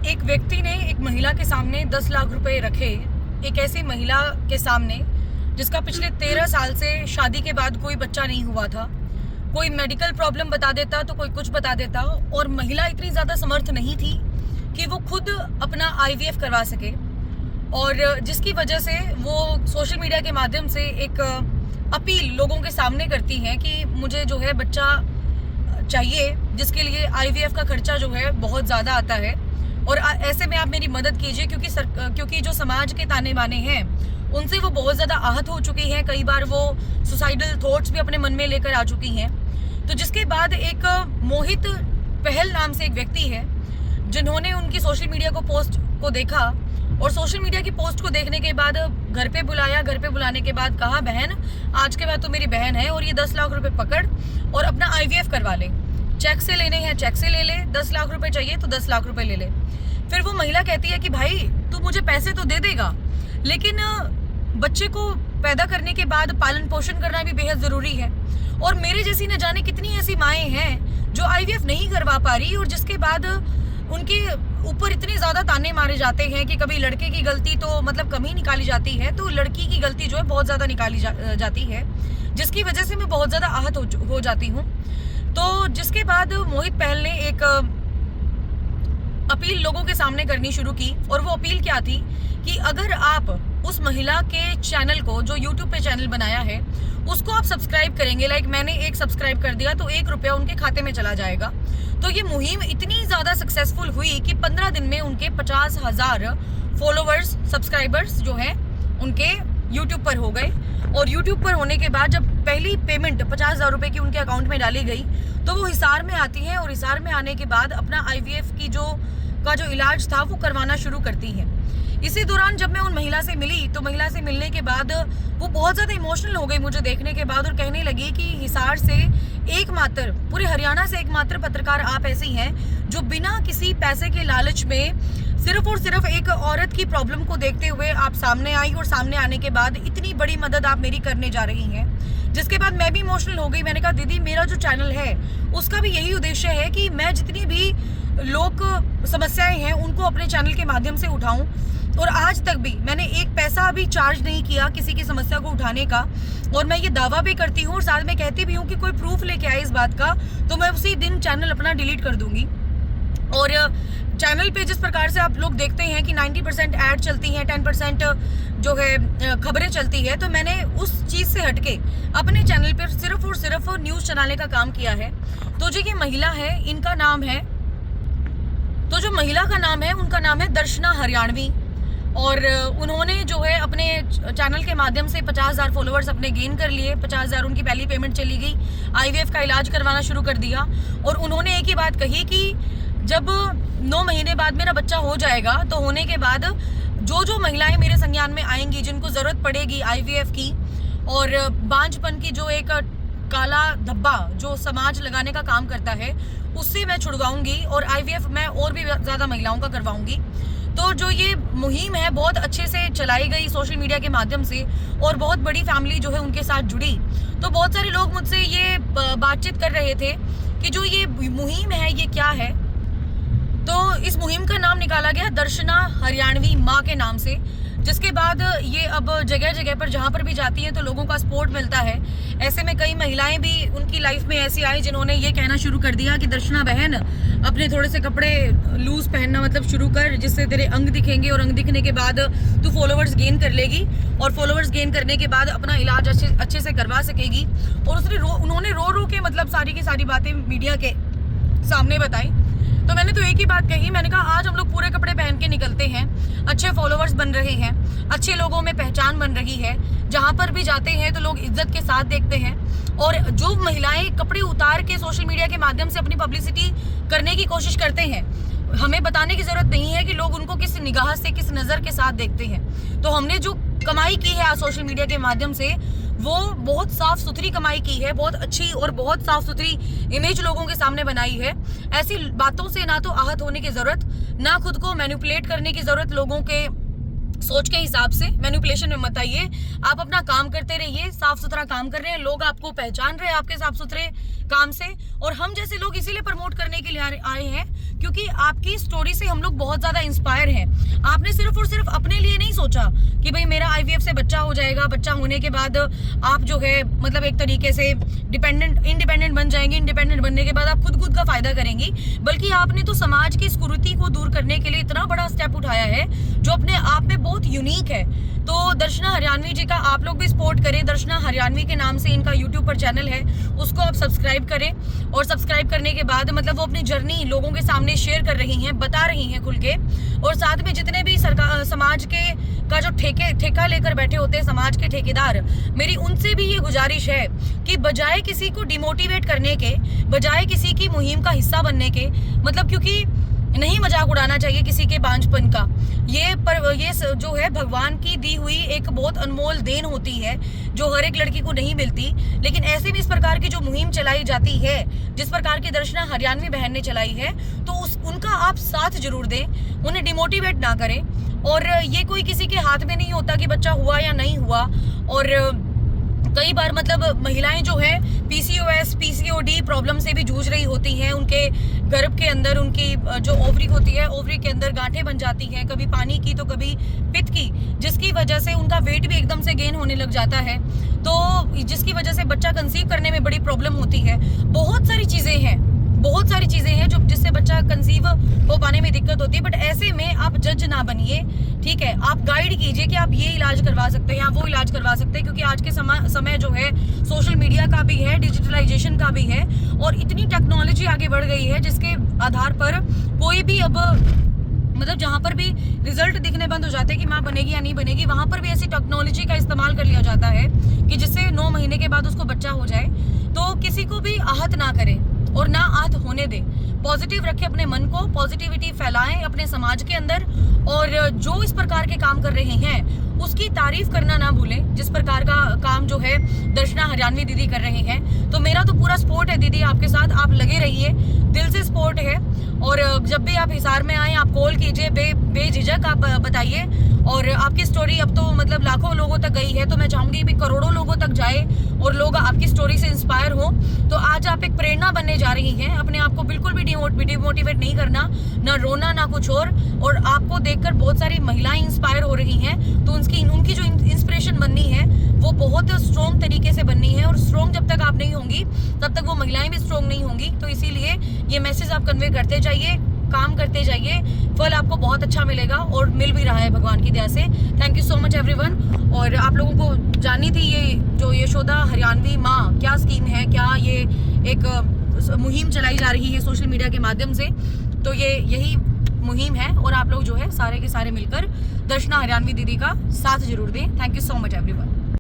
एक व्यक्ति ने एक महिला के सामने 10 लाख रुपए रखे, एक ऐसी महिला के सामने जिसका पिछले 13 साल से शादी के बाद कोई बच्चा नहीं हुआ था। कोई मेडिकल प्रॉब्लम बता देता तो कोई कुछ बता देता, और महिला इतनी ज़्यादा समर्थ नहीं थी कि वो खुद अपना IVF करवा सके, और जिसकी वजह से वो सोशल मीडिया के माध्यम से एक अपील लोगों के सामने करती हैं कि मुझे जो है बच्चा चाहिए, जिसके लिए IVF का खर्चा जो है बहुत ज़्यादा आता है। और ऐसे में आप मेरी मदद कीजिए, क्योंकि जो समाज के ताने बाने हैं उनसे वो बहुत ज़्यादा आहत हो चुकी हैं। कई बार वो सुसाइडल थॉट्स भी अपने मन में लेकर आ चुकी हैं। तो जिसके बाद एक मोहित पहल नाम से एक व्यक्ति है, जिन्होंने उनकी सोशल मीडिया पोस्ट को देखा, और सोशल मीडिया की पोस्ट को देखने के बाद घर पे बुलाया। घर पे बुलाने के बाद कहा, बहन आज के बाद तो मेरी बहन है, और ये 10 लाख रुपए पकड़ और अपना IVF करवा ले। चेक से लेने हैं चेक से ले ले, 10 लाख रुपए चाहिए तो 10 लाख रुपए ले ले। फिर वो महिला कहती है कि भाई तू मुझे पैसे तो दे देगा, लेकिन बच्चे को पैदा करने के बाद पालन पोषण करना भी बेहद जरूरी है। और मेरे जैसी न जाने कितनी ऐसी माएँ हैं जो IVF नहीं करवा पा रही, और जिसके बाद उनके ऊपर इतने ज़्यादा ताने मारे जाते हैं कि कभी लड़के की गलती तो मतलब कम ही निकाली जाती है, तो लड़की की गलती जो है बहुत ज़्यादा निकाली जाती है, जिसकी वजह से मैं बहुत ज़्यादा आहत हो जाती हूँ। तो जिसके बाद मोहित पहल ने एक अपील लोगों के सामने करनी शुरू की, और वो अपील क्या थी कि अगर आप उस महिला के चैनल को, जो YouTube पे चैनल बनाया है, उसको आप सब्सक्राइब करेंगे, लाइक मैंने एक सब्सक्राइब कर दिया तो 1 रुपया उनके खाते में चला जाएगा। तो ये मुहिम इतनी ज़्यादा सक्सेसफुल हुई कि 15 दिन में उनके 50,000 फॉलोवर्स, सब्सक्राइबर्स जो हैं उनके YouTube पर हो गए। और YouTube पर होने के बाद जब पहली पेमेंट 50,000 रुपये की उनके अकाउंट में डाली गई, तो वो हिसार में आती हैं, और हिसार में आने के बाद अपना IVF की जो इलाज था वो करवाना शुरू करती हैं। इसी दौरान जब मैं उन महिला से मिली, तो महिला से मिलने के बाद वो बहुत ज़्यादा इमोशनल हो गई मुझे देखने के बाद, और कहने लगी कि हिसार से एकमात्र, पूरे हरियाणा से एकमात्र पत्रकार आप ऐसी हैं जो बिना किसी पैसे के लालच में सिर्फ और सिर्फ एक औरत की प्रॉब्लम को देखते हुए आप सामने आई, और सामने आने के बाद इतनी बड़ी मदद आप मेरी करने जा रही हैं। जिसके बाद मैं भी इमोशनल हो गई। मैंने कहा दीदी, मेरा जो चैनल है उसका भी यही उद्देश्य है कि मैं जितनी भी लोक समस्याएं हैं उनको अपने चैनल के माध्यम से उठाऊं, और आज तक भी मैंने एक पैसा भी चार्ज नहीं किया किसी की समस्या को उठाने का। और मैं ये दावा भी करती हूँ, और साथ में कहती भी हूँ कि कोई प्रूफ लेके आए इस बात का तो मैं उसी दिन चैनल अपना डिलीट कर दूंगी। और चैनल पे जिस प्रकार से आप लोग देखते हैं कि 90% ऐड चलती हैं, 10% जो है खबरें चलती है, तो मैंने उस चीज़ से हटके अपने चैनल पर सिर्फ और सिर्फ न्यूज़ चलाने का काम किया है। तो जो ये महिला है, इनका नाम है, तो जो महिला का नाम है उनका नाम है दर्शना हरियाणवी, और उन्होंने जो है अपने चैनल के माध्यम से 50,000 फॉलोअर्स अपने गेन कर लिए। 50,000 उनकी पहली पेमेंट चली गई, IVF का इलाज करवाना शुरू कर दिया। और उन्होंने एक ही बात कही कि जब 9 महीने बाद मेरा बच्चा हो जाएगा, तो होने के बाद जो महिलाएं मेरे संज्ञान में आएंगी, जिनको ज़रूरत पड़ेगी IVF की, और बांझपन की जो एक काला धब्बा जो समाज लगाने का काम करता है, उससे मैं छुड़वाऊंगी, और IVF मैं और भी ज़्यादा महिलाओं का करवाऊंगी। तो जो ये मुहिम है बहुत अच्छे से चलाई गई सोशल मीडिया के माध्यम से, और बहुत बड़ी फैमिली जो है उनके साथ जुड़ी। तो बहुत सारे लोग मुझसे ये बातचीत कर रहे थे कि जो ये मुहिम है ये क्या है। तो इस मुहिम का नाम निकाला गया दर्शना हरियाणवी माँ के नाम से, जिसके बाद ये अब जगह जगह पर जहाँ पर भी जाती हैं तो लोगों का सपोर्ट मिलता है। ऐसे में कई महिलाएं भी उनकी लाइफ में ऐसी आई जिन्होंने ये कहना शुरू कर दिया कि दर्शना बहन, अपने थोड़े से कपड़े लूज पहनना मतलब शुरू कर, जिससे तेरे अंग दिखेंगे, और अंग दिखने के बाद तू फॉलोवर्स गेन कर लेगी, और फॉलोवर्स गेन करने के बाद अपना इलाज अच्छे से करवा सकेगी। और उन्होंने रो के मतलब सारी की सारी बातें मीडिया के सामने बताई। तो मैंने तो एक ही बात कही, मैंने कहा आज हम लोग पूरे कपड़े पहन के निकलते हैं, अच्छे फॉलोवर्स बन रहे हैं, अच्छे लोगों में पहचान बन रही है, जहाँ पर भी जाते हैं तो लोग इज्जत के साथ देखते हैं। और जो महिलाएं कपड़े उतार के सोशल मीडिया के माध्यम से अपनी पब्लिसिटी करने की कोशिश करते हैं, हमें बताने की जरूरत नहीं है कि लोग उनको किस निगाह से, किस नज़र के साथ देखते हैं। तो हमने जो कमाई की है आज सोशल मीडिया के माध्यम से, वो बहुत साफ सुथरी कमाई की है, बहुत अच्छी और बहुत साफ सुथरी इमेज लोगों के सामने बनाई है। ऐसी बातों से ना तो आहत होने की जरूरत, ना खुद को मैनिपुलेट करने की जरूरत लोगों के सोच के हिसाब से, मैनिपुलेशन में मत आइए। आप अपना काम करते रहिए, साफ सुथरा काम कर रहे हैं, लोग आपको पहचान रहे हैं आपके साफ सुथरे काम से। और हम जैसे लोग इसीलिए प्रमोट करने के लिए आए हैं क्योंकि आपकी स्टोरी से हम लोग बहुत ज्यादा इंस्पायर हैं। आपने सिर्फ और सिर्फ अपने लिए नहीं सोचा कि भाई मेरा IVF से बच्चा हो जाएगा, बच्चा होने के बाद आप जो है मतलब एक तरीके से इंडिपेंडेंट बन जाएंगे, इंडिपेंडेंट बनने के बाद आप खुद का फायदा करेंगी, बल्कि आपने तो समाज की इस कुरीति को दूर करने के लिए इतना बड़ा स्टेप उठाया है जो अपने आप में बहुत यूनिक है। तो दर्शना हरियाणवी जी का आप लोग भी सपोर्ट करें। दर्शना हरियाणवी के नाम से इनका यूट्यूब पर चैनल है, उसको आप सब्सक्राइब करें। और सब्सक्राइब करने के बाद मतलब वो अपनी जर्नी लोगों के सामने शेयर कर रही हैं, बता रही हैं खुल के। और साथ में जितने भी सरकार समाज के का जो ठेका लेकर बैठे होते हैं समाज के ठेकेदार, मेरी उनसे भी ये गुजारिश है कि बजाय किसी को डिमोटिवेट करने के, बजाय किसी की मुहिम का हिस्सा बनने के, मतलब क्योंकि नहीं मजाक उड़ाना चाहिए किसी के बांझपन का। ये जो है भगवान की दी हुई एक बहुत अनमोल देन होती है जो हर एक लड़की को नहीं मिलती। लेकिन ऐसे में इस प्रकार की जो मुहिम चलाई जाती है, जिस प्रकार की दर्शना हरियाणवी बहन ने चलाई है, तो उनका आप साथ जरूर दें, उन्हें डिमोटिवेट ना करें। और ये कोई किसी के हाथ में नहीं होता कि बच्चा हुआ या नहीं हुआ। और कई बार मतलब महिलाएं जो है PCOS PCOD प्रॉब्लम से भी जूझ रही होती हैं। उनके गर्भ के अंदर उनकी जो ओवरी होती है, ओवरी के अंदर गांठें बन जाती हैं, कभी पानी की तो कभी पित्त की, जिसकी वजह से उनका वेट भी एकदम से गेन होने लग जाता है, तो जिसकी वजह से बच्चा कंसीव करने में बड़ी प्रॉब्लम होती है। बहुत सारी चीज़ें हैं जो जिससे बच्चा कंसीव हो पाने में दिक्कत होती है। बट ऐसे में आप जज ना बनिए, ठीक है। आप गाइड कीजिए कि आप ये इलाज करवा सकते हैं, आप वो इलाज करवा सकते हैं, क्योंकि आज के समय जो है सोशल मीडिया का भी है, डिजिटलाइजेशन का भी है, और इतनी टेक्नोलॉजी आगे बढ़ गई है जिसके आधार पर कोई भी अब मतलब जहाँ पर भी रिजल्ट दिखने बंद हो जाते हैं कि माँ बनेगी या नहीं बनेगी, वहाँ पर भी ऐसी टेक्नोलॉजी का इस्तेमाल कर लिया जाता है कि जिससे 9 महीने के बाद उसको बच्चा हो जाए। तो किसी को भी आहत ना करें और ना आहत होने दें। पॉजिटिव रखें अपने मन को, पॉजिटिविटी फैलाएं अपने समाज के अंदर, और जो इस प्रकार के काम कर रहे हैं उसकी तारीफ करना ना भूलें, जिस प्रकार का काम जो है दर्शना हरियाणवी दीदी कर रहे हैं। तो मेरा तो पूरा सपोर्ट है दीदी आपके साथ, आप लगे रहिए, दिल से सपोर्ट है। और जब भी आप हिसार में आए आप कॉल कीजिए, बेझिझक आप बताइए। और आपकी स्टोरी अब तो मतलब लाखों लोगों तक गई है, तो मैं चाहूंगी भी करोड़ों लोगों तक जाए और लोग आपकी स्टोरी से इंस्पायर हो। तो आज आप एक प्रेरणा बनने जा रही हैं। अपने आप को बिल्कुल भी डिमोटिवेट नहीं करना, ना रोना ना कुछ और आपको देखकर बहुत सारी महिलाएं इंस्पायर हो रही हैं। तो उनकी जो इंस्पिरेशन बननी है वो बहुत स्ट्रॉन्ग तरीके से बननी है, और स्ट्रॉन्ग जब तक आप नहीं होंगी तब तक वो महिलाएं भी स्ट्रॉन्ग नहीं होंगी। तो इसीलिए ये मैसेज आप कन्वे करते जाइए, काम करते जाइए, फल आपको बहुत अच्छा मिलेगा और मिल भी रहा है भगवान की दया से। Thank you so much everyone. और आप लोगों को जाननी थी ये जो यशोदा हरियाणवी माँ क्या स्कीम है, क्या ये एक मुहिम चलाई जा रही है सोशल मीडिया के माध्यम से, तो ये यही मुहिम है। और आप लोग जो है सारे के सारे मिलकर दर्शना हरियाणवी दीदी का साथ जरूर दें। Thank you so much everyone.